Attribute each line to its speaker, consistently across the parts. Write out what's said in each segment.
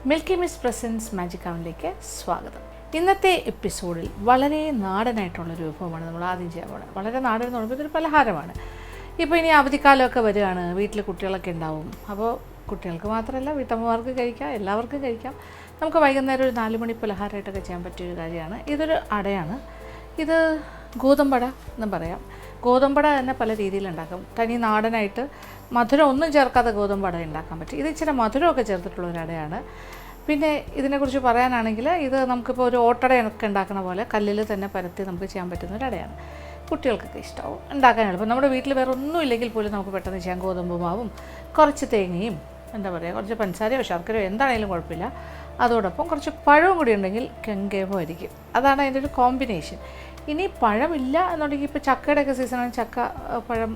Speaker 1: Milky miss presence magic അവനിലേക്ക് സ്വാഗതം. ഇന്നത്തെ എപ്പിസോഡിൽ വളരെ നാടനായിട്ടുള്ളൊരു വിഭവമാണ് നമ്മൾ ആദ്യം ചെയ്യാൻ പോകുന്നത്. വളരെ നാടൻ എന്ന് പറയുമ്പോൾ ഇതൊരു പലഹാരമാണ്. ഇപ്പോൾ ഇനി അവധിക്കാലമൊക്കെ വരികയാണ്, വീട്ടിൽ കുട്ടികളൊക്കെ ഉണ്ടാവും. അപ്പോൾ കുട്ടികൾക്ക് മാത്രമല്ല, വീട്ടമ്മമാർക്ക് കഴിക്കാം, എല്ലാവർക്കും കഴിക്കാം. നമുക്ക് വൈകുന്നേരം ഒരു 4 മണി പലഹാരമായിട്ടൊക്കെ ചെയ്യാൻ പറ്റിയൊരു കാര്യമാണ്. ഇതൊരു അടയാണ്. ഇത് ഗോതമ്പട എന്നും പറയാം. ഗോതമ്പട തന്നെ പല രീതിയിലുണ്ടാക്കും. തനി നാടനായിട്ട് മധുരം ഒന്നും ചേർക്കാതെ ഗോതമ്പട ഉണ്ടാക്കാൻ പറ്റും. ഇത് ഇച്ചിരി മധുരമൊക്കെ ചേർത്തിട്ടുള്ള ഒരു അടയാണ്. പിന്നെ ഇതിനെക്കുറിച്ച് പറയാനാണെങ്കിൽ ഇത് നമുക്കിപ്പോൾ ഒരു ഓട്ടടയൊക്കെ ഉണ്ടാക്കുന്ന പോലെ കല്ലിൽ തന്നെ പരത്തി നമുക്ക് ചെയ്യാൻ പറ്റുന്ന ഒരു അടയാണ്. കുട്ടികൾക്കൊക്കെ ഇഷ്ടമാവും, ഉണ്ടാക്കാൻ എളുപ്പം. നമ്മുടെ വീട്ടിൽ വേറെ ഒന്നും ഇല്ലെങ്കിൽ പോലും നമുക്ക് പെട്ടെന്ന് ചെയ്യാം. ഗോതമ്പ് മാവും കുറച്ച് തേങ്ങയും എന്താ പറയുക, കുറച്ച് പഞ്ചസാരയോ ശർക്കരയോ എന്താണെങ്കിലും കുഴപ്പമില്ല. അതോടൊപ്പം കുറച്ച് പഴവും കൂടി ഉണ്ടെങ്കിൽ കെങ്കേമമായിരിക്കും. അതാണ് അതിൻ്റെ ഒരു കോമ്പിനേഷൻ. ഇനി പഴമില്ല എന്നുണ്ടെങ്കിൽ ഇപ്പോൾ ചക്കയുടെയൊക്കെ സീസണാണ്, ചക്ക പഴം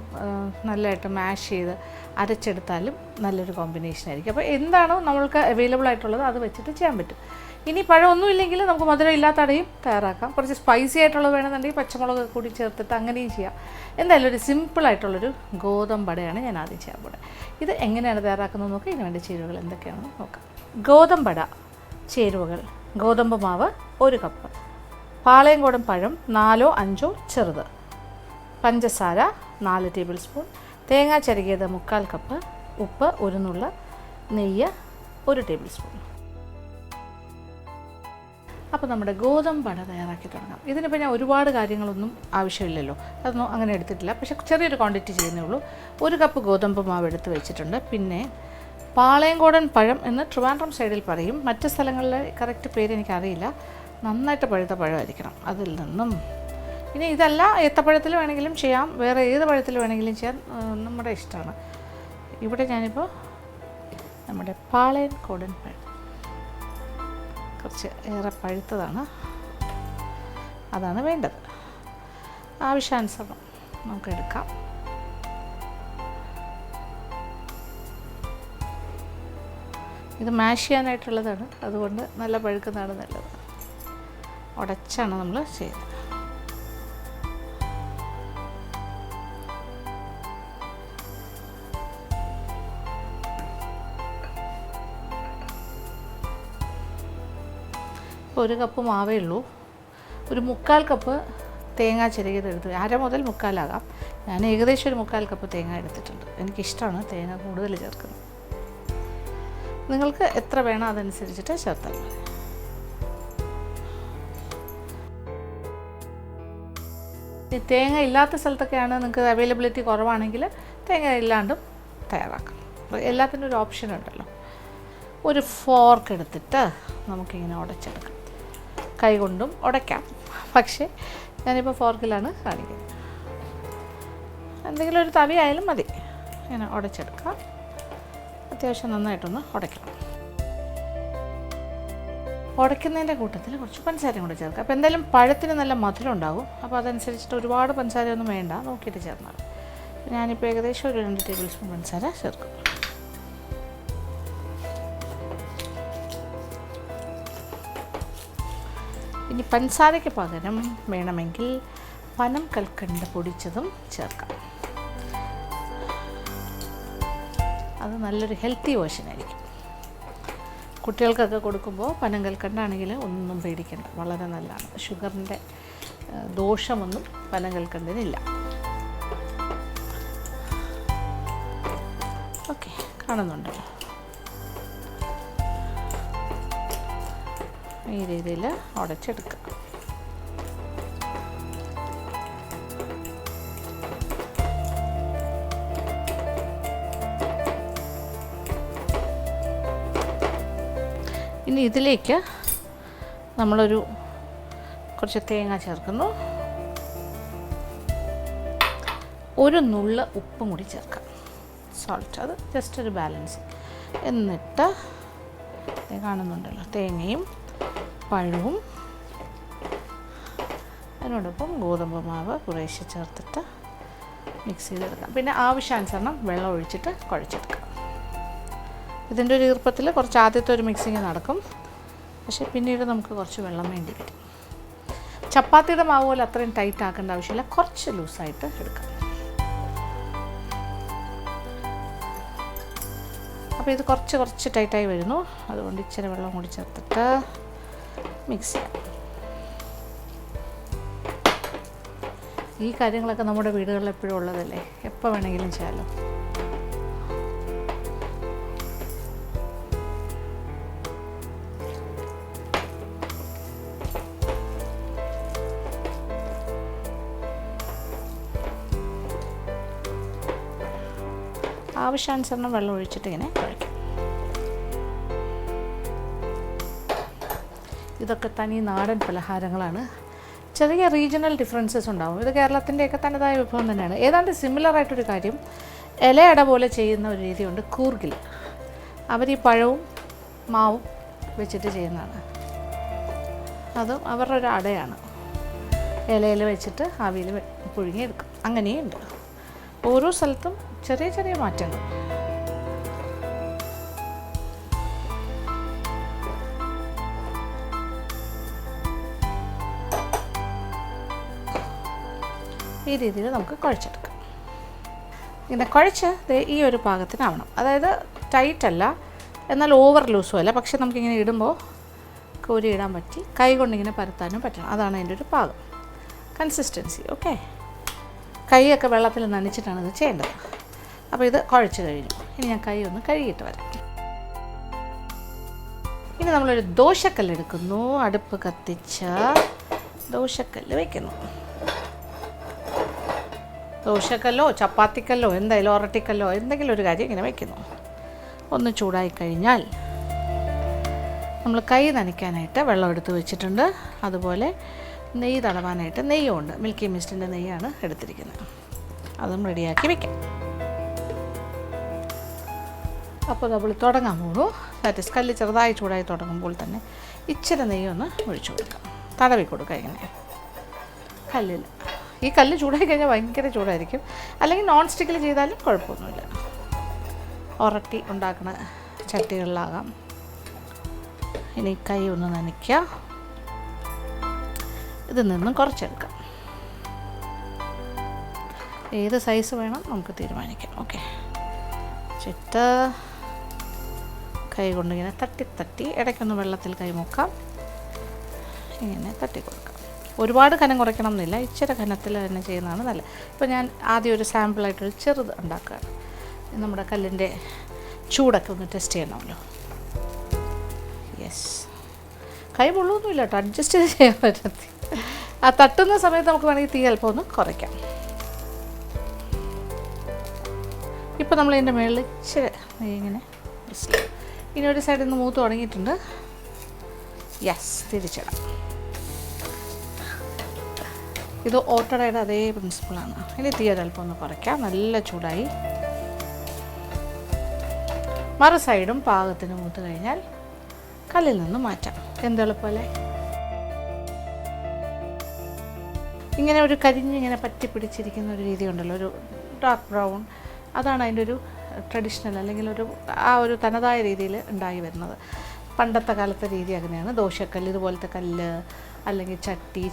Speaker 1: നല്ലതായിട്ട് മാഷ് ചെയ്ത് അരച്ചെടുത്താലും നല്ലൊരു കോമ്പിനേഷൻ ആയിരിക്കും. അപ്പോൾ എന്താണോ നമ്മൾക്ക് അവൈലബിൾ ആയിട്ടുള്ളത് അത് വെച്ചിട്ട് ചെയ്യാൻ പറ്റും. ഇനി പഴമൊന്നും ഇല്ലെങ്കിൽ നമുക്ക് മധുരം ഇല്ലാത്ത അടയും തയ്യാറാക്കാം. കുറച്ച് സ്പൈസി ആയിട്ടുള്ളത് വേണമെന്നുണ്ടെങ്കിൽ പച്ചമുളക് കൂടി ചേർത്തിട്ട് അങ്ങനെയും ചെയ്യാം. എന്തായാലും ഒരു സിമ്പിളായിട്ടുള്ളൊരു ഗോതമ്പടയാണ് ഞാൻ ആദ്യം ചെയ്യാൻ പോകുന്നത്. ഇത് എങ്ങനെയാണ് തയ്യാറാക്കുന്നത് നോക്കാം. ഇതിന് വേണ്ട ചേരുവകൾ എന്തൊക്കെയാണെന്ന് നോക്കാം. ഗോതമ്പട ചേരുവകൾ: ഗോതമ്പ് മാവ് 1 കപ്പ്, പാളയംകോടൻ പഴം 4 5 ചെറുത്, പഞ്ചസാര 4 ടേബിൾ സ്പൂൺ, തേങ്ങ ചിരകിയത് 3/4 കപ്പ്, ഉപ്പ് 1 നുള്ള, നെയ്യ് 1 ടേബിൾ സ്പൂൺ. അപ്പോൾ നമ്മുടെ ഗോതമ്പട തയ്യാറാക്കി തുടങ്ങാം. ഇതിനിപ്പോൾ ഞാൻ ഒരുപാട് കാര്യങ്ങളൊന്നും ആവശ്യമില്ലല്ലോ, അതൊന്നും അങ്ങനെ എടുത്തിട്ടില്ല. പക്ഷേ ചെറിയൊരു ക്വാണ്ടിറ്റി ചെയ്യുന്നേ ഉള്ളൂ. 1 കപ്പ് ഗോതമ്പ് മാവ് എടുത്ത് വെച്ചിട്ടുണ്ട്. പിന്നെ പാളയംകോടൻ പഴം എന്ന് ട്രിവാൻഡ്രം സൈഡിൽ പറയും, മറ്റ് സ്ഥലങ്ങളിലെ കറക്റ്റ് പേര് എനിക്കറിയില്ല. നന്നായിട്ട് പഴുത്ത പഴമായിരിക്കണം. അതിൽ നിന്നും ഇനി ഇതല്ല, ഏത്തപ്പഴത്തിൽ വേണമെങ്കിലും ചെയ്യാം, വേറെ ഏത് പഴത്തിൽ വേണമെങ്കിലും ചെയ്യാൻ, നമ്മുടെ ഇഷ്ടമാണ്. ഇവിടെ ഞാനിപ്പോൾ നമ്മുടെ പാളയംകോടൻ പഴം കുറച്ച് ഏറെ പഴുത്തതാണ്, അതാണ് വേണ്ടത്. ആവശ്യാനുസരണം നമുക്കെടുക്കാം. ഇത് മാഷ് ചെയ്യാനായിട്ടുള്ളതാണ്, അതുകൊണ്ട് നല്ല പഴുക്കുന്നതാണ് നല്ലത്. ഉടച്ചാണ് നമ്മൾ ചെയ്യുന്നത്. ഇപ്പോൾ 1 കപ്പ് മാവേ ഉള്ളൂ. ഒരു 3/4 കപ്പ് തേങ്ങ ചിരകിയതെടുത്ത്, 1/2 മുതൽ 3/4 ആകാം. ഞാൻ ഏകദേശം ഒരു 3/4 കപ്പ് തേങ്ങ എടുത്തിട്ടുണ്ട്. എനിക്കിഷ്ടമാണ് തേങ്ങ കൂടുതൽ ചേർക്കുന്നത്. നിങ്ങൾക്ക് എത്ര വേണം അതനുസരിച്ചിട്ട് ചേർത്താൽ മതി. ഈ തേങ്ങ ഇല്ലാത്ത സ്ഥലത്തൊക്കെയാണ് നിങ്ങൾക്ക് അവൈലബിലിറ്റി കുറവാണെങ്കിൽ തേങ്ങ ഇല്ലാണ്ടും തയ്യാറാക്കാം. എല്ലാത്തിനും ഒരു ഓപ്ഷൻ ഉണ്ടല്ലോ. ഒരു ഫോർക്ക് എടുത്തിട്ട് നമുക്കിങ്ങനെ ഉടച്ചെടുക്കാം. കൈ കൊണ്ടും ഉടയ്ക്കാം, പക്ഷേ ഞാനിപ്പോൾ ഫോർക്കിലാണ് കാണിക്കുന്നത്. എന്തെങ്കിലും ഒരു തവി ആയാലും മതി. ഇങ്ങനെ ഉടച്ചെടുക്കാം. അത്യാവശ്യം നന്നായിട്ടൊന്ന് ഉടയ്ക്കണം. ഉടയ്ക്കുന്നതിൻ്റെ കൂട്ടത്തിൽ കുറച്ച് പഞ്ചസാരയും കൂടെ ചേർക്കാം. അപ്പോൾ എന്തായാലും പഴത്തിന് നല്ല മധുരം ഉണ്ടാകും. അപ്പോൾ അതനുസരിച്ചിട്ട് ഒരുപാട് പഞ്ചസാരയൊന്നും വേണ്ട, നോക്കിയിട്ട് ചേർന്നാൽ. ഞാനിപ്പോൾ ഏകദേശം ഒരു 2 ടേബിൾ സ്പൂൺ പഞ്ചസാര ചേർക്കും. ഇനി പഞ്ചസാരയ്ക്ക് പകരം വേണമെങ്കിൽ പനം കൽക്കണ്ട് പൊടിച്ചതും ചേർക്കാം. അത് നല്ലൊരു ഹെൽത്തി വേർഷനായിരിക്കും. കുട്ടികൾക്കൊക്കെ കൊടുക്കുമ്പോൾ പനം കൽക്കണ്ടാണെങ്കിൽ ഒന്നും പേടിക്കണ്ട, വളരെ നല്ലതാണ്. ഷുഗറിൻ്റെ ദോഷമൊന്നും പനം കൽക്കണ്ടിനില്ല. ഓക്കെ, കാണുന്നുണ്ടല്ലോ. ഈ രീതിയിൽ ഉടച്ചെടുക്കുക. ഇനി ഇതിലേക്ക് നമ്മളൊരു കുറച്ച് തേങ്ങ ചേർക്കുന്നു. 1 നുള്ള ഉപ്പും കൂടി ചേർക്കാം, സോൾട്ട്. അത് ജസ്റ്റ് ഒരു ബാലൻസ്. എന്നിട്ട് കാണുന്നുണ്ടല്ലോ, തേങ്ങയും പഴവും അതിനോടൊപ്പം ഗോതമ്പ് മാവ് കുറേശ്ശെ ചേർത്തിട്ട് മിക്സ് ചെയ്തെടുക്കാം. പിന്നെ ആവശ്യാനുസരണം വെള്ളം ഒഴിച്ചിട്ട് കുഴച്ചെടുക്കാം. ഇതിൻ്റെ ഒരു ഈർപ്പത്തിൽ കുറച്ച് ആദ്യത്തെ ഒരു മിക്സിങ് നടക്കും, പക്ഷേ പിന്നീട് നമുക്ക് കുറച്ച് വെള്ളം വേണ്ടി വരും. ചപ്പാത്തിയുടെ മാവ് പോലെ അത്രയും ടൈറ്റ് ആക്കേണ്ട ആവശ്യമില്ല, കുറച്ച് ലൂസായിട്ട് എടുക്കാം. അപ്പോൾ ഇത് കുറച്ച് ടൈറ്റായി വരുന്നു. അതുകൊണ്ട് ഇച്ചിരി വെള്ളം കൂടി ചേർത്തിട്ട് മിക്സ് ചെയ്യാം. ഈ കാര്യങ്ങളൊക്കെ നമ്മുടെ വീടുകളിൽ എപ്പോഴും ഉള്ളതല്ലേ, എപ്പോൾ വേണമെങ്കിലും ചെയ്യാമല്ലോ. ആവശ്യാനുസരണം വെള്ളം ഒഴിച്ചിട്ട് ഇങ്ങനെ കുഴയ്ക്കും. ഇതൊക്കെ തനി നാടൻ പലഹാരങ്ങളാണ്. ചെറിയ റീജിയണൽ ഡിഫറൻസസ് ഉണ്ടാവും. ഇത് കേരളത്തിൻ്റെയൊക്കെ തനതായ വിഭവം തന്നെയാണ്. ഏതാണ്ട് സിമിലറായിട്ടൊരു കാര്യം ഇലയട പോലെ ചെയ്യുന്ന ഒരു രീതിയുണ്ട് കൂർഗിൽ. അവർ ഈ പഴവും മാവും വെച്ചിട്ട് ചെയ്യുന്നതാണ്. അതും അവരുടെ ഒരു അടയാണ്. ഇലയിൽ വെച്ചിട്ട് ആവിയിൽ പുഴുങ്ങിയെടുക്കും. അങ്ങനെയുണ്ട്. ഓരോ സ്ഥലത്തും ചെറിയ മാറ്റങ്ങൾ. ഈ രീതിയിൽ നമുക്ക് കുഴച്ചെടുക്കാം. ഇങ്ങനെ കുഴച്ച് ഈ ഒരു പാകത്തിനാവണം. അതായത് ടൈറ്റ് അല്ല, എന്നാൽ ഓവർ ലൂസും അല്ല. പക്ഷെ നമുക്കിങ്ങനെ ഇടുമ്പോൾ കോരി ഇടാൻ പറ്റി കൈ കൊണ്ടിങ്ങനെ പരത്താനും പറ്റണം. അതാണ് അതിൻ്റെ ഒരു പാകം, കൺസിസ്റ്റൻസി. ഓക്കെ, കൈയൊക്കെ വെള്ളത്തിൽ നനച്ചിട്ടാണ് ഇത് ചെയ്യേണ്ടത്. അപ്പോൾ ഇത് കുഴച്ച് കഴിഞ്ഞു. ഇനി ഞാൻ കൈ ഒന്ന് കഴുകിയിട്ട് വരാം. ഇനി നമ്മളൊരു ദോശക്കല്ല് എടുക്കുന്നു. അടുപ്പ് കത്തിച്ച് ദോശക്കല്ല് വയ്ക്കുന്നു. ദോശക്കല്ലോ ചപ്പാത്തിക്കല്ലോ എന്തായാലും ഒറട്ടിക്കല്ലോ എന്തെങ്കിലും ഒരു കാര്യം ഇങ്ങനെ വയ്ക്കുന്നു. ഒന്ന് ചൂടായി കഴിഞ്ഞാൽ നമ്മൾ കൈ നനയ്ക്കാനായിട്ട് വെള്ളം എടുത്ത് വെച്ചിട്ടുണ്ട്. അതുപോലെ നെയ്യ് തടവാനായിട്ട് നെയ്യുണ്ട്. മിൽക്കി മിസ്റ്റിൻ്റെ നെയ്യാണ് എടുത്തിരിക്കുന്നത്. അതും റെഡിയാക്കി വയ്ക്കാം. അപ്പോൾ നമ്മൾ തുടങ്ങാൻ പോകുന്നു. ദാറ്റ് ഈസ് കല്ല് ചെറുതായി ചൂടായി തുടങ്ങുമ്പോൾ തന്നെ ഇച്ചിരി നെയ്യൊന്ന് ഒഴിച്ചു കൊടുക്കാം. തടവി കൊടുക്കുക ഇങ്ങനെ കല്ലിൽ. ഈ കല്ല് ചൂടായി കഴിഞ്ഞാൽ ഭയങ്കര ചൂടായിരിക്കും. അല്ലെങ്കിൽ നോൺ സ്റ്റിക്കിൽ ചെയ്താലും കുഴപ്പമൊന്നുമില്ല. ഒറട്ടി ഉണ്ടാക്കുന്ന ചട്ടികളിലാകാം. ഇനി കൈ ഒന്ന് നനയ്ക്കുക. ഇതിൽ നിന്നും കുറച്ചെടുക്കാം. ഏത് സൈസ് വേണം നമുക്ക് തീരുമാനിക്കാം. ഓക്കെ, ചിട്ട് കൈ കൊണ്ടിങ്ങനെ തട്ടി ഇടയ്ക്കൊന്ന് വെള്ളത്തിൽ കൈ മുക്കാം. ഇങ്ങനെ തട്ടി കൊടുക്കാം. ഒരുപാട് കനം കുറയ്ക്കണം എന്നില്ല, ഇച്ചിരി കനത്തിൽ തന്നെ ചെയ്യുന്നതാണ് നല്ലത്. ഇപ്പോൾ ഞാൻ ആദ്യം ഒരു സാമ്പിളായിട്ടൊരു ചെറുത് ഉണ്ടാക്കുകയാണ്. നമ്മുടെ കല്ലിൻ്റെ ചൂടൊക്കെ ഒന്ന് ടെസ്റ്റ് ചെയ്യണമല്ലോ. യെസ്, കൈ പൊള്ളൊന്നുമില്ല കേട്ടോ, അഡ്ജസ്റ്റ് ചെയ്ത് ചെയ്യാൻ പറ്റത്തി. ആ തട്ടുന്ന സമയത്ത് നമുക്ക് വേണമെങ്കിൽ തീ അല്പം ഒന്ന് കുറയ്ക്കാം. ഇപ്പോൾ നമ്മളിതിൻ്റെ മുകളിൽ ഇച്ചിരി ഇങ്ങനെ ഇനി ഒരു സൈഡിൽ നിന്ന് മൂത്ത് തുടങ്ങിയിട്ടുണ്ട്. യെസ്, തിരിച്ചിടാം. ഇത് ഓട്ടടയുടെ അതേ പ്രിൻസിപ്പിളാണ്. ഇനി തീ ഒരല്പം ഒന്ന് കുറയ്ക്കാം. നല്ല ചൂടായി. മറു സൈഡും പാകത്തിന് മൂത്ത് കഴിഞ്ഞാൽ കല്ലിൽ നിന്ന് മാറ്റാം. എന്തെളുപ്പമല്ലേ? ഇങ്ങനെ ഒരു കരിഞ്ഞിങ്ങനെ പറ്റി പിടിച്ചിരിക്കുന്ന ഒരു രീതി ഉണ്ടല്ലോ, ഒരു ഡാർക്ക് ബ്രൗൺ. അതാണ് അതിൻ്റെ ഒരു ട്രഡീഷണൽ അല്ലെങ്കിൽ ഒരു തനതായ രീതിയിൽ ഉണ്ടായി വരുന്നത്. പണ്ടത്തെ കാലത്തെ രീതി അങ്ങനെയാണ്. ദോശക്കല്ല്, ഇതുപോലത്തെ കല്ല്, അല്ലെങ്കിൽ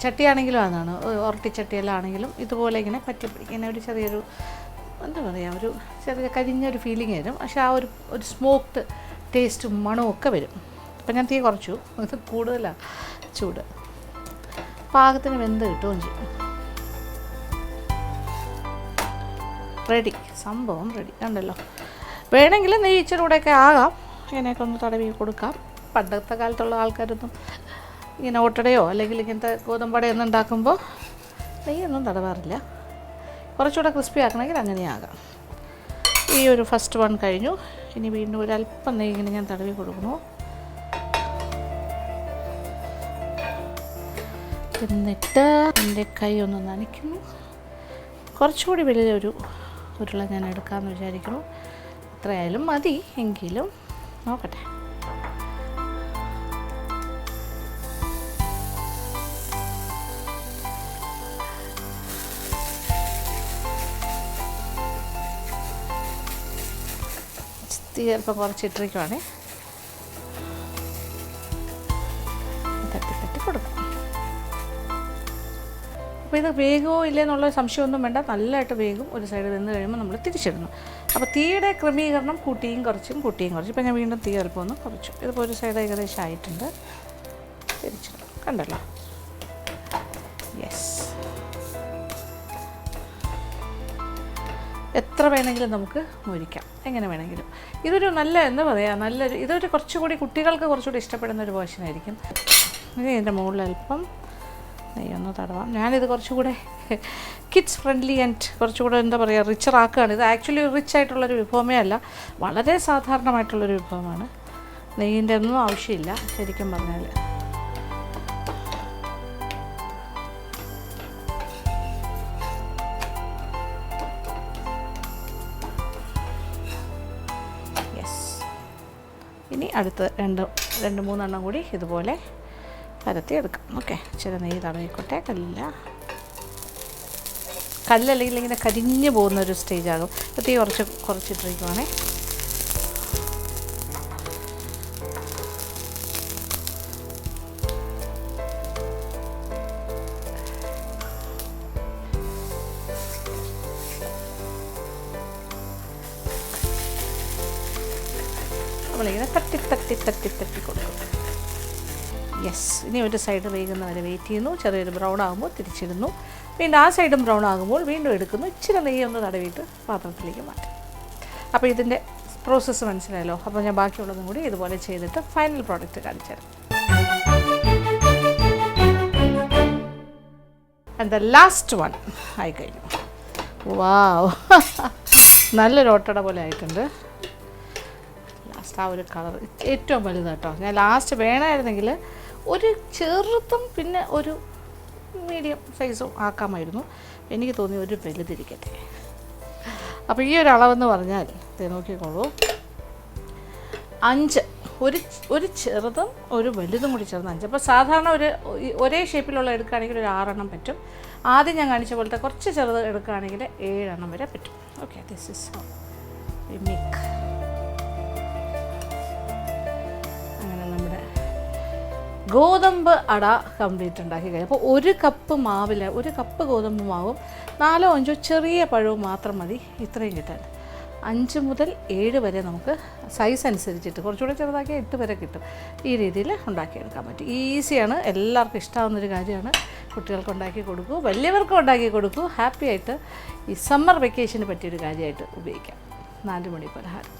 Speaker 1: ചട്ടിയാണെങ്കിലും അതാണ്. ഒറട്ടിച്ചട്ടിയെല്ലാം ആണെങ്കിലും ഇതുപോലെ ഇങ്ങനെ പറ്റി ഇങ്ങനെ ഒരു ചെറിയൊരു എന്താ പറയുക, ഒരു ചെറിയ കരിഞ്ഞൊരു ഫീലിംഗ് വരും. പക്ഷേ ആ ഒരു സ്മോക്ഡ് ടേസ്റ്റും മണവും ഒക്കെ വരും. ഇപ്പം ഞാൻ തീ കുറച്ചു, ഇത് കൂടുതലാണ് ചൂട്. പാകത്തിന് വെന്ത് കിട്ടുകയും ചെയ്യും. റെഡി, സംഭവം റെഡി. കണ്ടല്ലോ. വേണമെങ്കിൽ നെയ്യ് ഇച്ചിരി കൂടെയൊക്കെ ആകാം. ഇങ്ങനെയൊക്കെ ഒന്ന് തടവി കൊടുക്കാം. പണ്ടത്തെ കാലത്തുള്ള ആൾക്കാരൊന്നും ഇങ്ങനെ ഓട്ടടയോ അല്ലെങ്കിൽ ഇങ്ങനത്തെ ഗോതമ്പടയൊന്നും ഉണ്ടാക്കുമ്പോൾ നെയ്യൊന്നും തടവാറില്ല. കുറച്ചുകൂടെ ക്രിസ്പി ആക്കണമെങ്കിൽ അങ്ങനെയാകാം. ഈ ഒരു ഫസ്റ്റ് വൺ കഴിഞ്ഞു. ഇനി വീണ്ടും ഒരല്പം നെയ്യ് ഇങ്ങനെ ഞാൻ തടവി കൊടുക്കുന്നു. എന്നിട്ട് എൻ്റെ കൈ ഒന്ന് നനയ്ക്കുന്നു. കുറച്ചുകൂടി വലിയൊരു ഉരുള ഞാൻ എടുക്കാമെന്ന് വിചാരിക്കുന്നു. എത്രയായാലും മതി, എങ്കിലും നോക്കട്ടെ. ചിലപ്പോൾ കുറച്ചിട്ടിരിക്കുവാണേ. തട്ടി കൊടുക്കാം. അപ്പോൾ ഇത് വേഗമോ ഇല്ലെന്നുള്ള സംശയമൊന്നും വേണ്ട, നല്ലതായിട്ട് വേഗം. ഒരു സൈഡ് വെന്ത് കഴിയുമ്പോൾ നമ്മൾ തിരിച്ചിടുന്നു. അപ്പോൾ തീയുടെ ക്രമീകരണം കൂട്ടിയും കുറച്ചും. ഇപ്പോൾ ഞാൻ വീണ്ടും തീ അല്പം ഒന്ന് കുറച്ചു. ഇതിപ്പോൾ ഒരു സൈഡ് ഏകദേശം ആയിട്ടുണ്ട്. തിരിച്ചിടും, കണ്ടല്ലോ. യെസ്, എത്ര വേണമെങ്കിലും നമുക്ക് മുരിക്കാം, എങ്ങനെ വേണമെങ്കിലും. ഇതൊരു നല്ല എന്താ പറയുക, ഇതൊരു കുറച്ചുകൂടി കുട്ടികൾക്ക് കുറച്ചുകൂടി ഇഷ്ടപ്പെടുന്ന ഒരു വേർഷനായിരിക്കും. ഇനി ഇതിൻ്റെ മുകളിൽ അല്പം നെയ്യൊന്ന് തടവാം. ഞാനിത് കുറച്ചുകൂടെ കിഡ്സ് ഫ്രണ്ട്ലി ആൻഡ് കുറച്ചുകൂടെ എന്താ പറയുക റിച്ചറാക്കുകയാണ്. ഇത് ആക്ച്വലി റിച്ച് ആയിട്ടുള്ളൊരു വിഭവമേ അല്ല, വളരെ സാധാരണമായിട്ടുള്ളൊരു വിഭവമാണ്. നെയ്യിൻ്റെ ഒന്നും ആവശ്യമില്ല ശരിക്കും പറഞ്ഞാൽ. ഇനി അടുത്ത് രണ്ട് മൂന്നെണ്ണം കൂടി ഇതുപോലെ പരത്തിയെടുക്കാം. ഓക്കെ, ഇച്ചിരി നെയ്യ് തടവിക്കോട്ടെ. കല്ലല്ലെങ്കിൽ ഇങ്ങനെ കരിഞ്ഞു പോകുന്നൊരു സ്റ്റേജാകും. തീ കുറച്ചിട്ടിരിക്കുവാണേ. നമ്മളിങ്ങനെ തട്ടി കൊടുക്കും. യെസ്, ഇനി ഒരു സൈഡ് വേകുന്നവരെ വെയിറ്റ് ചെയ്യുന്നു. ചെറിയൊരു ബ്രൗൺ ആകുമ്പോൾ തിരിച്ചിടുന്നു. വീണ്ടും ആ സൈഡും ബ്രൗൺ ആകുമ്പോൾ വീണ്ടും എടുക്കുന്നു. ഇച്ചിരി നെയ്യ് ഒന്ന് തടവിയിട്ട് പാത്രത്തിലേക്ക് മാറ്റും. അപ്പോൾ ഇതിൻ്റെ പ്രോസസ്സ് മനസ്സിലായല്ലോ. അപ്പോൾ ഞാൻ ബാക്കിയുള്ളതും കൂടി ഇതുപോലെ ചെയ്തിട്ട് ഫൈനൽ പ്രോഡക്റ്റ് കാണിച്ചു തരാം. ആൻഡ് ദ ലാസ്റ്റ് വൺ ആയിക്കഴിഞ്ഞു. വാവ്, നല്ലൊരു ഓട്ടട പോലെ ആയിട്ടുണ്ട്. ലാസ്റ്റ് ആ ഒരു കളർ ഏറ്റവും വലുത് കേട്ടോ. ഞാൻ ലാസ്റ്റ് വേണമായിരുന്നെങ്കിൽ ഒരു ചെറുതും പിന്നെ ഒരു മീഡിയം സൈസും ആക്കാമായിരുന്നു. എനിക്ക് തോന്നി ഒരു വലുതിരിക്കട്ടെ. അപ്പോൾ ഈ ഒരു അളവെന്ന് പറഞ്ഞാൽ നോക്കിക്കോളൂ, 5, ഒരു ചെറുതും ഒരു വലുതും കൂടി ചേർന്ന് 5. അപ്പോൾ സാധാരണ ഒരേ ഷേപ്പിലുള്ള എടുക്കുകയാണെങ്കിൽ ഒരു 6 എണ്ണം പറ്റും. ആദ്യം ഞാൻ കാണിച്ച പോലത്തെ കുറച്ച് ചെറുത് എടുക്കുകയാണെങ്കിൽ 7 എണ്ണം വരെ പറ്റും. Okay, this is how we make. അങ്ങനെ നമ്മുടെ ഗോതമ്പ് അട കംപ്ലീറ്റ് ഉണ്ടാക്കി കഴിഞ്ഞു. അപ്പോൾ 1 കപ്പ് മാവിൽ 1 കപ്പ് ഗോതമ്പ് മാവും 4 5 ചെറിയ പഴവും മാത്രം മതി ഇത്രയും കിട്ടാൻ. 5 മുതൽ 7 വരെ നമുക്ക് സൈസ് അനുസരിച്ചിട്ട് കുറച്ചുകൂടി ചെറുതാക്കി 8 വരെ കിട്ടും. ഈ രീതിയിൽ ഉണ്ടാക്കിയെടുക്കാൻ പറ്റും. ഈസിയാണ്, എല്ലാവർക്കും ഇഷ്ടമാവുന്നൊരു കാര്യമാണ്. കുട്ടികൾക്ക് ഉണ്ടാക്കി കൊടുക്കൂ, വലിയവർക്കും ഉണ്ടാക്കി കൊടുക്കൂ. ഹാപ്പി ആയിട്ട് ഈ സമ്മർ വെക്കേഷന് പറ്റിയൊരു കാര്യമായിട്ട് ഉപയോഗിക്കാം. 4 മണി പലഹാരം.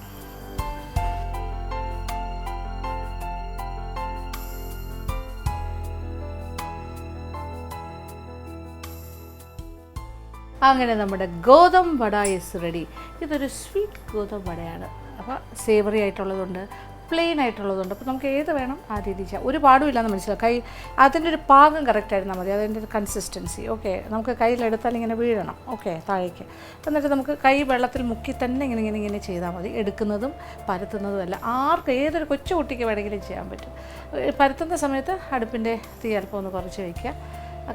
Speaker 1: അങ്ങനെ നമ്മുടെ ഗോതമ്പ് വട ഈസ് റെഡി. ഇതൊരു സ്വീറ്റ് ഗോതമ്പ് വടയാണ്. അപ്പോൾ സേവറി ആയിട്ടുള്ളതുണ്ട്, പ്ലെയിൻ ആയിട്ടുള്ളതുണ്ട്. അപ്പോൾ നമുക്ക് ഏത് വേണം ആ രീതി ചെയ്യാം. ഒരു പാടുമില്ലാന്ന് മനസ്സിലാവും. അതിൻ്റെ ഒരു പാകം കറക്റ്റായിരുന്നാൽ മതി, അതിൻ്റെ ഒരു കൺസിസ്റ്റൻസി. ഓക്കെ, നമുക്ക് കയ്യിലെടുത്താൽ ഇങ്ങനെ വീഴണം. ഓക്കെ, താഴേക്ക്. എന്നിട്ട് നമുക്ക് കൈ വെള്ളത്തിൽ മുക്കി തന്നെ ഇങ്ങനെ ചെയ്താൽ മതി. എടുക്കുന്നതും പരത്തുന്നതും അല്ല, ഏതൊരു കൊച്ചു കുട്ടിക്ക് വേണമെങ്കിലും ചെയ്യാൻ പറ്റും. പരത്തുന്ന സമയത്ത് അടുപ്പിൻ്റെ തീ അല്പം ഒന്ന് കുറച്ച് വയ്ക്കുക.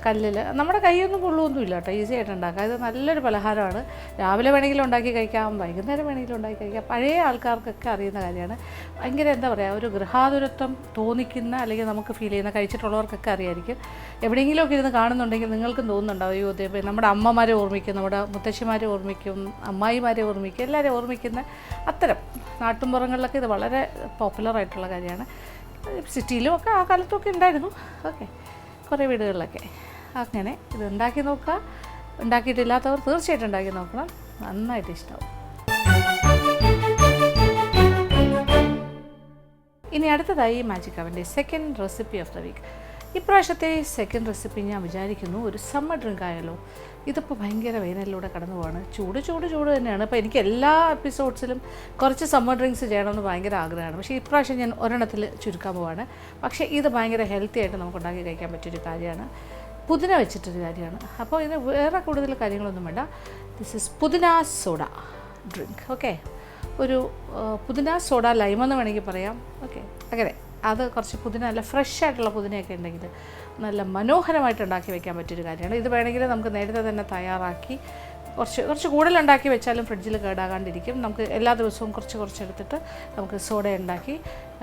Speaker 1: കല്ലിൽ നമ്മുടെ കൈയൊന്നും കൊള്ളുമൊന്നുമില്ല കേട്ടോ, ഈസി ആയിട്ട് ഉണ്ടാക്കാം. ഇത് നല്ലൊരു പലഹാരമാണ്. രാവിലെ വേണമെങ്കിലും ഉണ്ടാക്കി കഴിക്കാം, വൈകുന്നേരം വേണമെങ്കിലും ഉണ്ടാക്കി കഴിക്കാം. പഴയ ആൾക്കാർക്കൊക്കെ അറിയുന്ന കാര്യമാണ്. ഭയങ്കര എന്താ പറയുക, ഒരു ഗൃഹാതുരത്വം തോന്നിക്കുന്ന അല്ലെങ്കിൽ നമുക്ക് ഫീൽ ചെയ്യുന്ന, കഴിച്ചിട്ടുള്ളവർക്കൊക്കെ അറിയായിരിക്കും. എവിടെയെങ്കിലുമൊക്കെ ഇരുന്ന് കാണുന്നുണ്ടെങ്കിൽ നിങ്ങൾക്കും തോന്നുന്നുണ്ടാവും, അയ്യോ അതേ നമ്മുടെ അമ്മമാരെ ഓർമ്മിക്കും, നമ്മുടെ മുത്തശ്ശിമാരെ ഓർമ്മിക്കും, അമ്മായിമാരെ ഓർമ്മിക്കും, എല്ലാവരെയും ഓർമ്മിക്കുന്ന അത്തരം നാട്ടുമ്പുറങ്ങളിലൊക്കെ ഇത് വളരെ പോപ്പുലറായിട്ടുള്ള കാര്യമാണ്. സിറ്റിയിലും ഒക്കെ ആ കാലത്തൊക്കെ ഉണ്ടായിരുന്നു. ഓക്കെ, കുറേ വീടുകളിലൊക്കെ. അങ്ങനെ ഇത് ഉണ്ടാക്കി നോക്കുക. ഉണ്ടാക്കിയിട്ടില്ലാത്തവർ തീർച്ചയായിട്ടും ഉണ്ടാക്കി നോക്കണം, നന്നായിട്ട് ഇഷ്ടമാവും. ഇനി അടുത്തതായി മാജിക് അവൻ്റെ second recipe of the week. ഇപ്രാവശ്യത്തെ സെക്കൻഡ് റെസിപ്പി ഞാൻ വിചാരിക്കുന്നു ഒരു സമ്മർ ഡ്രിങ്ക് ആയാലോ. ഇതിപ്പോൾ ഭയങ്കര വേനലിലൂടെ കടന്നു പോവാണ്. ചൂട് തന്നെയാണ്. അപ്പോൾ എനിക്ക് എല്ലാ എപ്പിസോഡ്സിലും കുറച്ച് സമ്മർ ഡ്രിങ്ക്സ് ചെയ്യണമെന്ന് ഭയങ്കര ആഗ്രഹമാണ്. പക്ഷേ ഇപ്രാവശ്യം ഞാൻ ഒരെണ്ണത്തിൽ ചുരുക്കാൻ പോവാണ്. പക്ഷേ ഇത് ഭയങ്കര ഹെൽത്തി ആയിട്ട് നമുക്ക് ഉണ്ടാക്കി കഴിക്കാൻ പറ്റിയൊരു കാര്യമാണ്. പുതിന വെച്ചിട്ടൊരു കാര്യമാണ്. അപ്പോൾ ഇതിന് വേറെ കൂടുതൽ കാര്യങ്ങളൊന്നും വേണ്ട. ദിസ് ഇസ് പുതിന സോഡ ഡ്രിങ്ക്. ഓക്കെ, ഒരു പുതിന സോഡ ലൈമെന്ന് വേണമെങ്കിൽ പറയാം. ഓക്കെ, അങ്ങനെ അത് കുറച്ച് പുതിന, നല്ല ഫ്രഷ് ആയിട്ടുള്ള പുതിനയൊക്കെ ഉണ്ടെങ്കിൽ നല്ല മനോഹരമായിട്ട് ഉണ്ടാക്കി വെക്കാൻ പറ്റിയൊരു കാര്യമാണ്. ഇത് വേണമെങ്കിൽ നമുക്ക് നേരത്തെ തന്നെ തയ്യാറാക്കി കുറച്ച് കൂടുതലുണ്ടാക്കി വെച്ചാലും ഫ്രിഡ്ജിൽ കേടാകാണ്ടിരിക്കും. നമുക്ക് എല്ലാ ദിവസവും കുറച്ചെടുത്തിട്ട് നമുക്ക് സോഡ ഉണ്ടാക്കി,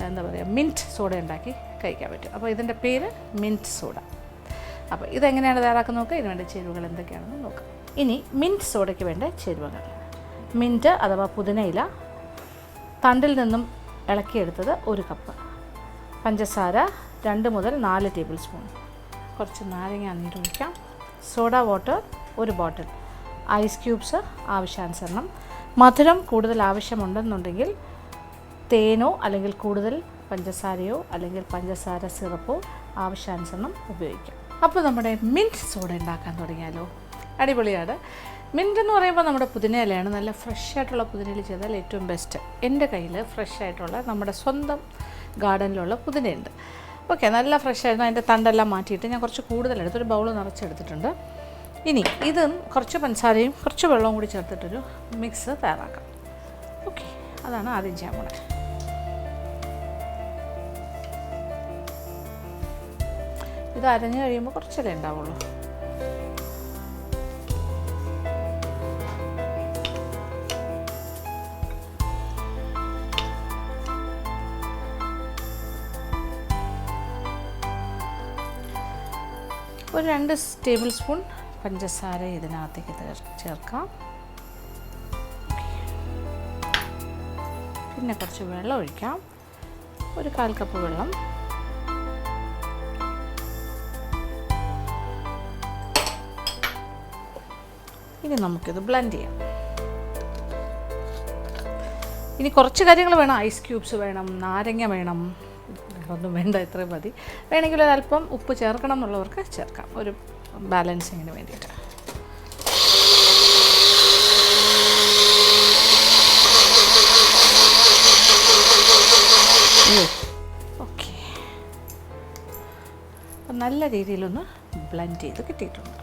Speaker 1: എന്താ പറയുക, മിൻറ്റ് സോഡ ഉണ്ടാക്കി കഴിക്കാൻ പറ്റും. അപ്പോൾ ഇതിൻ്റെ പേര് മിൻറ്റ് സോഡ. അപ്പോൾ ഇതെങ്ങനെയാണ് തയ്യാറാക്കുന്നത് നോക്കുക. ഇതിന് വേണ്ട ചേരുവകൾ എന്തൊക്കെയാണെന്ന് നോക്കാം. ഇനി മിൻറ്റ് സോഡയ്ക്ക് വേണ്ട ചേരുവകൾ: മിൻറ്റ് അഥവാ പുതിനയില തണ്ടിൽ നിന്നും ഇളക്കിയെടുത്തത് 1 കപ്പ്, പഞ്ചസാര 2 മുതൽ 4 ടേബിൾ സ്പൂൺ, കുറച്ച് നാരങ്ങ നീരൊഴിക്കാം, സോഡ വാട്ടർ 1 ബോട്ടിൽ, ഐസ് ക്യൂബ്സ് ആവശ്യാനുസരണം. മധുരം കൂടുതൽ ആവശ്യമുണ്ടെന്നുണ്ടെങ്കിൽ തേനോ അല്ലെങ്കിൽ കൂടുതൽ പഞ്ചസാരയോ അല്ലെങ്കിൽ പഞ്ചസാര സിറപ്പോ ആവശ്യാനുസരണം ഉപയോഗിക്കാം. അപ്പോൾ നമ്മുടെ മിൻറ്റ് സോഡ ഉണ്ടാക്കാൻ തുടങ്ങിയാലോ? അടിപൊളിയാണ്. മിൻറ്റ് എന്ന് പറയുമ്പോൾ നമ്മുടെ പുതിനയിലയാണ്. നല്ല ഫ്രഷ് ആയിട്ടുള്ള പുതിനയില ചെയ്താൽ ഏറ്റവും ബെസ്റ്റ്. എൻ്റെ കയ്യിൽ ഫ്രഷ് ആയിട്ടുള്ള നമ്മുടെ സ്വന്തം ഗാർഡനിലുള്ള പുതിനയുണ്ട്. ഓക്കെ, നല്ല ഫ്രഷ് ആയിരുന്നു. അതിൻ്റെ തണ്ടെല്ലാം മാറ്റിയിട്ട് ഞാൻ കുറച്ച് കൂടുതലെടുത്ത് ഒരു ബൗൾ നിറച്ചെടുത്തിട്ടുണ്ട്. ഇനി ഇതും കുറച്ച് പഞ്ചസാരയും കുറച്ച് വെള്ളവും കൂടി ചേർത്തിട്ടൊരു മിക്സ് തയ്യാറാക്കാം. ഓക്കെ, അതാണ് ആദ്യം ചെയ്യാൻ പോണത്. ഇത് അരഞ്ഞു കഴിയുമ്പോൾ കുറച്ചല്ലേ ഉണ്ടാവുള്ളൂ. ഒരു 2 ടേബിൾ സ്പൂൺ പഞ്ചസാര ഇതിനകത്തേക്ക് ചേർക്കാം. പിന്നെ കുറച്ച് വെള്ളം ഒഴിക്കാം, ഒരു 1/4 കപ്പ് വെള്ളം. ഇനി നമുക്കിത് ബ്ലെൻഡ് ചെയ്യാം. ഇനി കുറച്ച് കാര്യങ്ങൾ വേണം. ഐസ് ക്യൂബ്സ് വേണം, നാരങ്ങ വേണം, ഒന്നും വേണ്ട, ഇത്രയും മതി. വേണമെങ്കിൽ ഒരല്പം ഉപ്പ് ചേർക്കണം എന്നുള്ളവർക്ക് ചേർക്കാം, ഒരു ബാലൻസിങ്ങിന് വേണ്ടിയിട്ട്. ഓക്കെ, അപ്പം നല്ല രീതിയിലൊന്ന് ബ്ലെൻഡ് ചെയ്ത് കിട്ടിയിട്ടുണ്ട്.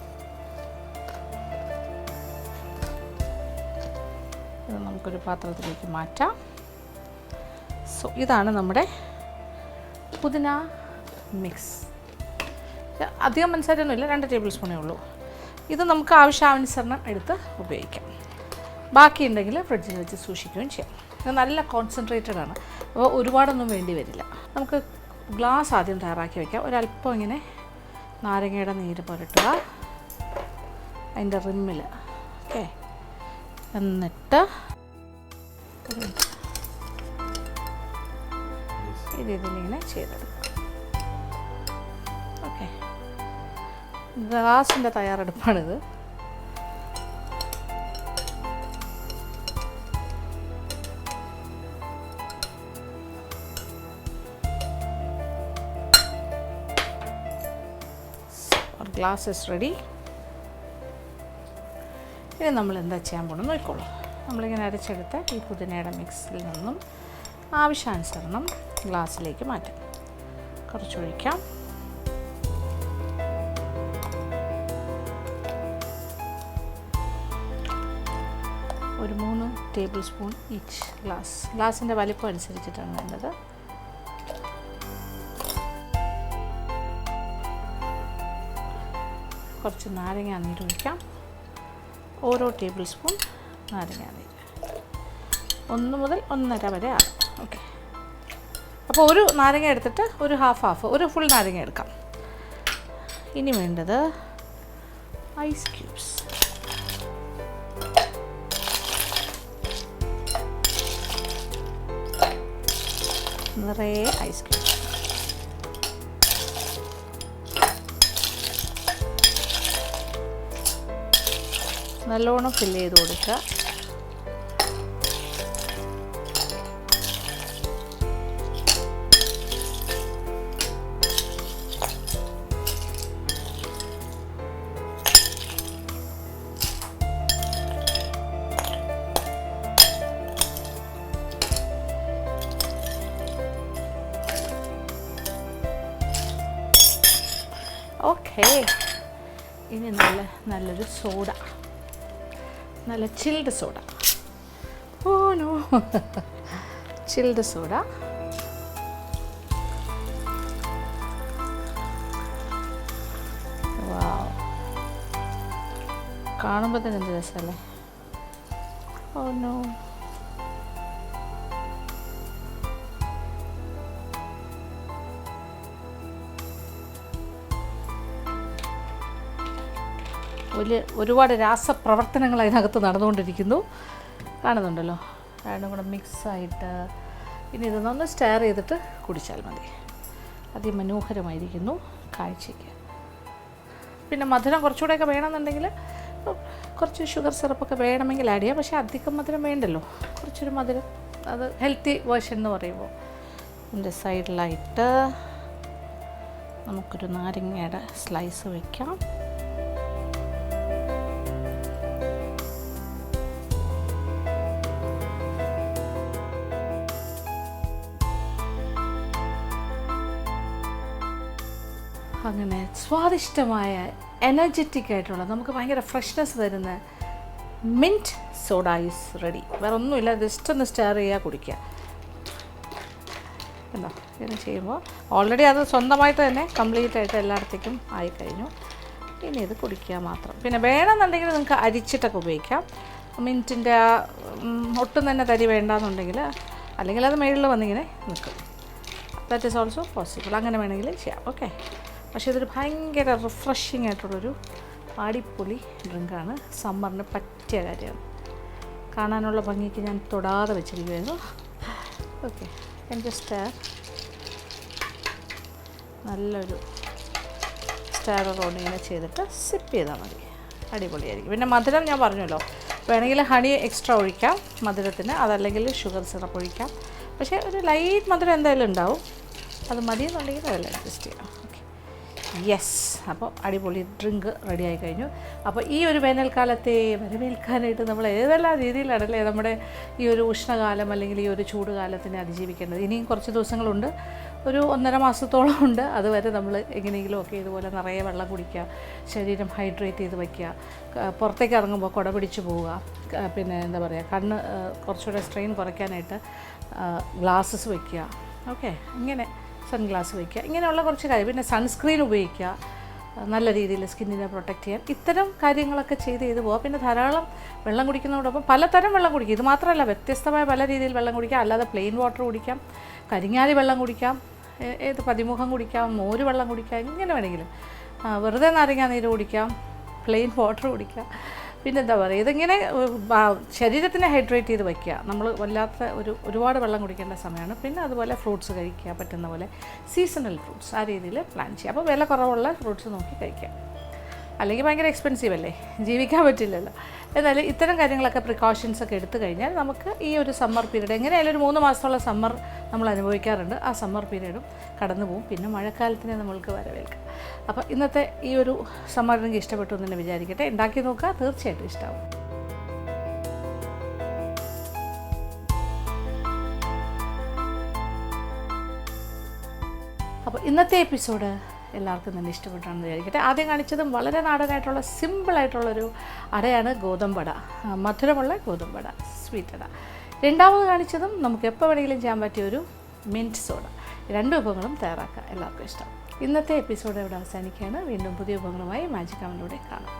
Speaker 1: ഇത് നമുക്കൊരു പാത്രത്തിലേക്ക് മാറ്റാം. സോ ഇതാണ് നമ്മുടെ പുതിന മിക്സ്. അധികം പഞ്ചസാരയൊന്നുമില്ല, 2 ടേബിൾ സ്പൂണേ ഉള്ളൂ. ഇത് നമുക്ക് ആവശ്യാനുസരണം എടുത്ത് ഉപയോഗിക്കാം. ബാക്കിയുണ്ടെങ്കിൽ ഫ്രിഡ്ജിൽ വെച്ച് സൂക്ഷിക്കുകയും ചെയ്യാം. ഇത് നല്ല കോൺസെൻട്രേറ്റഡ് ആണ്, അപ്പോൾ ഒരുപാടൊന്നും വേണ്ടി വരില്ല. നമുക്ക് ഗ്ലാസ് ആദ്യം തയ്യാറാക്കി വയ്ക്കാം. ഒരല്പം ഇങ്ങനെ നാരങ്ങയുടെ നീര് പുരട്ടുക അതിൻ്റെ റിമ്മിൽ. ഓക്കെ, എന്നിട്ട് ഇതിലിങ്ങനെ ചെയ്തെടുക്കാം. ഓക്കെ, ഗ്ലാസിൻ്റെ തയ്യാറെടുപ്പാണിത്. Glass is ready. ഇനി നമ്മൾ എന്താ ചെയ്യാൻ പോകണമെന്ന് നോക്കിക്കോളൂ. നമ്മളിങ്ങനെ അരച്ചെടുത്ത ഈ പുതിനയുടെ മിക്സിൽ നിന്നും ആവശ്യാനുസരണം ഗ്ലാസ്സിലേക്ക് മാറ്റാം. കുറച്ചൊഴിക്കാം. ഒരു 3 ടേബിൾ സ്പൂൺ ഈച്ച് ഗ്ലാസിൻ്റെ വലിപ്പം അനുസരിച്ചിട്ടാണ് വേണ്ടത്. കുറച്ച് നാരങ്ങ നീരൊഴിക്കാം. ഓരോ ടേബിൾ സ്പൂൺ നാരങ്ങ നീര് 1 മുതൽ 1.5 വരെ ആകും. ഓക്കെ, അപ്പോൾ ഒരു നാരങ്ങ എടുത്തിട്ട് ഒരു ഹാഫ് ഒരു ഫുൾ നാരങ്ങ എടുക്കാം. ഇനി വേണ്ടത് ഐസ് ക്യൂബ്സ്. നിറയെ ഐസ് ക്യൂബ്സ്. നല്ലോണം ഫില്ല് ചെയ്ത് കൊടുക്കുക. ഓക്കെ, ഇനി നല്ലൊരു സോഡ, നല്ല chilled soda. Oh no, chilled soda. Wow, കാണുമ്പോൾ തന്നെ എന്ത് രസമല്ലേ. ഓ നോ, ഒരുപാട് രാസപ്രവർത്തനങ്ങൾ അതിനകത്ത് നടന്നുകൊണ്ടിരിക്കുന്നു. കാണുന്നുണ്ടല്ലോ. രണ്ടും കൂടെ മിക്സായിട്ട് ഇനി ഇതൊന്ന് സ്റ്റെയർ ചെയ്തിട്ട് കുടിച്ചാൽ മതി. അതിമനോഹരമായിരിക്കുന്നു കാഴ്ചയ്ക്ക്. പിന്നെ മധുരം കുറച്ചുകൂടെയൊക്കെ വേണമെന്നുണ്ടെങ്കിൽ കുറച്ച് ഷുഗർ സിറപ്പൊക്കെ വേണമെങ്കിൽ ആഡ് ചെയ്യാം. പക്ഷേ അധികം മധുരം വേണ്ടല്ലോ, കുറച്ചൊരു മധുരം. അത് ഹെൽത്തി വേർഷൻ എന്ന് പറയുമ്പോൾ. ഇതിൻ്റെ സൈഡിലായിട്ട് നമുക്കൊരു നാരങ്ങയുടെ സ്ലൈസ് വയ്ക്കാം. അങ്ങനെ സ്വാദിഷ്ടമായ എനർജറ്റിക് ആയിട്ടുള്ള നമുക്ക് ഭയങ്കര ഫ്രഷ്നെസ് തരുന്ന മിൻറ്റ് സോഡ ഐസ് റെഡി. വേറെ ഒന്നുമില്ല, ജസ്റ്റ് ഒന്ന് സ്റ്റെയർ ചെയ്യുക, കുടിക്കുക. എന്താ ഇങ്ങനെ ചെയ്യുമ്പോൾ ഓൾറെഡി അത് സ്വന്തമായിട്ട് തന്നെ കംപ്ലീറ്റ് ആയിട്ട് എല്ലായിടത്തേക്കും ആയിക്കഴിഞ്ഞു. ഇനി ഇത് കുടിക്കുക മാത്രം. പിന്നെ വേണമെന്നുണ്ടെങ്കിൽ നിങ്ങൾക്ക് അരിച്ചിട്ടൊക്കെ ഉപയോഗിക്കാം. മിൻറ്റിൻ്റെ ഒട്ടും തന്നെ തരി വേണ്ടാന്നുണ്ടെങ്കിൽ, അല്ലെങ്കിൽ അത് മേളിൽ വന്നിങ്ങനെ നിൽക്കും. That is also possible. അങ്ങനെ വേണമെങ്കിൽ ചെയ്യാം. ഓക്കെ. പക്ഷേ ഇതൊരു ഭയങ്കര റിഫ്രഷിംഗ് ആയിട്ടുള്ളൊരു അടിപൊളി ഡ്രിങ്കാണ്. സമ്മറിന് പറ്റിയ കാര്യമാണ്. കാണാനുള്ള ഭംഗിക്ക് ഞാൻ തൊടാതെ വെച്ചിരിക്കുമായിരുന്നു. ഓക്കെ. ജസ്റ്റ് നല്ലൊരു സ്റ്റെയറോട് ഇങ്ങനെ ചെയ്തിട്ട് സിപ്പ് ചെയ്താൽ മതി. അടിപൊളിയായിരിക്കും. പിന്നെ മധുരം ഞാൻ പറഞ്ഞല്ലോ, വേണമെങ്കിൽ ഹണി എക്സ്ട്രാ ഒഴിക്കാം മധുരത്തിന്, അതല്ലെങ്കിൽ ഷുഗർ സിറപ്പ് ഒഴിക്കാം. പക്ഷേ ഒരു ലൈറ്റ് മധുരം എന്തായാലും ഉണ്ടാവും. അത് മതിയെന്നുണ്ടെങ്കിൽ അതെല്ലാം അഡ്ജസ്റ്റ് ചെയ്യാം. യെസ്. അപ്പോൾ അടിപൊളി ഡ്രിങ്ക് റെഡി ആയി കഴിഞ്ഞു. അപ്പോൾ ഈ ഒരു വേനൽക്കാലത്തെ വരവേൽക്കാനായിട്ട് നമ്മൾ ഏതെല്ലാം രീതിയിലാണല്ലേ നമ്മുടെ ഈ ഒരു ഉഷ്ണകാലം അല്ലെങ്കിൽ ഈ ഒരു ചൂട് കാലത്തിനെ അതിജീവിക്കേണ്ടത്. ഇനിയും കുറച്ച് ദിവസങ്ങളുണ്ട്, ഒരു 1.5 മാസത്തോളം ഉണ്ട്. അതുവരെ നമ്മൾ എങ്ങനെയെങ്കിലും ഒക്കെ ഇതുപോലെ നിറയെ വെള്ളം കുടിക്കുക, ശരീരം ഹൈഡ്രേറ്റ് ചെയ്ത് വയ്ക്കുക, പുറത്തേക്ക് ഇറങ്ങുമ്പോൾ കുട പിടിച്ച് പോവുക. പിന്നെ എന്താ പറയുക, കണ്ണ് കുറച്ചുകൂടെ സ്ട്രെയിൻ കുറയ്ക്കാനായിട്ട് ഗ്ലാസ്സസ് വയ്ക്കുക. ഓക്കെ. ഇങ്ങനെ സൺഗ്ലാസ് വയ്ക്കുക. ഇങ്ങനെയുള്ള കുറച്ച് കാര്യം. പിന്നെ സൺസ്ക്രീൻ ഉപയോഗിക്കുക, നല്ല രീതിയിൽ സ്കിന്നിനെ പ്രൊട്ടക്റ്റ് ചെയ്യാൻ. ഇത്തരം കാര്യങ്ങളൊക്കെ ചെയ്ത് പോവുക. പിന്നെ ധാരാളം വെള്ളം കുടിക്കുന്നതോടൊപ്പം പലതരം വെള്ളം കുടിക്കുക. ഇത് മാത്രമല്ല, വ്യത്യസ്തമായ പല രീതിയിൽ വെള്ളം കുടിക്കാം. അല്ലാതെ പ്ലെയിൻ വാട്ടർ കുടിക്കാം, കരിങ്ങാലി വെള്ളം കുടിക്കാം, പതിമുഖം കുടിക്കാം, മോര് വെള്ളം കുടിക്കാം, ഇങ്ങനെ വേണമെങ്കിലും. വെറുതെ നാരങ്ങ നീര് കുടിക്കാം, പ്ലെയിൻ വാട്ടർ കുടിക്കാം. പിന്നെന്താ പറയുക, ഇതിങ്ങനെ ശരീരത്തിനെ ഹൈഡ്രേറ്റ് ചെയ്ത് വയ്ക്കുക. നമ്മൾ വല്ലാത്ത ഒരുപാട് വെള്ളം കുടിക്കേണ്ട സമയമാണ്. പിന്നെ അതുപോലെ ഫ്രൂട്ട്സ് കഴിക്കുക, പറ്റുന്ന പോലെ സീസണൽ ഫ്രൂട്ട്സ് ആ രീതിയിൽ പ്ലാൻ ചെയ്യുക. അപ്പോൾ വില കുറവുള്ള ഫ്രൂട്ട്സ് നോക്കി കഴിക്കുക. അല്ലെങ്കിൽ ഭയങ്കര എക്സ്പെൻസീവ് അല്ലേ, ജീവിക്കാൻ പറ്റില്ലല്ലോ. എന്നാലും ഇത്തരം കാര്യങ്ങളൊക്കെ പ്രിക്കോഷൻസ് ഒക്കെ എടുത്തു കഴിഞ്ഞാൽ നമുക്ക് ഈ ഒരു സമ്മർ പീരീഡ് എങ്ങനെയായാലും ഒരു 3 മാസത്തോളം സമ്മർ നമ്മൾ അനുഭവിക്കാറുണ്ട്. ആ സമ്മർ പീരീഡും കടന്നു പോകും. പിന്നെ മഴക്കാലത്തിനെ നമ്മൾക്ക് വരവേൽക്കാം. അപ്പോൾ ഇന്നത്തെ ഈ ഒരു സമ്മർ ഡ്രിങ്ക് ഇഷ്ടപ്പെട്ടു എന്ന് തന്നെ വിചാരിക്കട്ടെ. ഉണ്ടാക്കി നോക്കുക, തീർച്ചയായിട്ടും ഇഷ്ടമാവും. അപ്പോൾ ഇന്നത്തെ എപ്പിസോഡ് എല്ലാവർക്കും തന്നെ ഇഷ്ടപ്പെട്ടാണെന്ന് വിചാരിക്കട്ടെ. ആദ്യം കാണിച്ചതും വളരെ നാടനായിട്ടുള്ള സിമ്പിളായിട്ടുള്ളൊരു അടയാണ് ഗോതമ്പട, മധുരമുള്ള ഗോതമ്പട, സ്വീറ്റ് അട. രണ്ടാമത് കാണിച്ചതും നമുക്ക് എപ്പോൾ വേണമെങ്കിലും ചെയ്യാൻ പറ്റിയൊരു മിൻറ്റ് സോഡ. 2 വിഭവങ്ങളും തയ്യാറാക്കുക, എല്ലാവർക്കും ഇഷ്ടം. ഇന്നത്തെ എപ്പിസോഡ് ഇവിടെ അവസാനിക്കുകയാണ്. വീണ്ടും പുതിയ വിഭവങ്ങളുമായി മാജിക് അവനിലൂടെ കാണാം.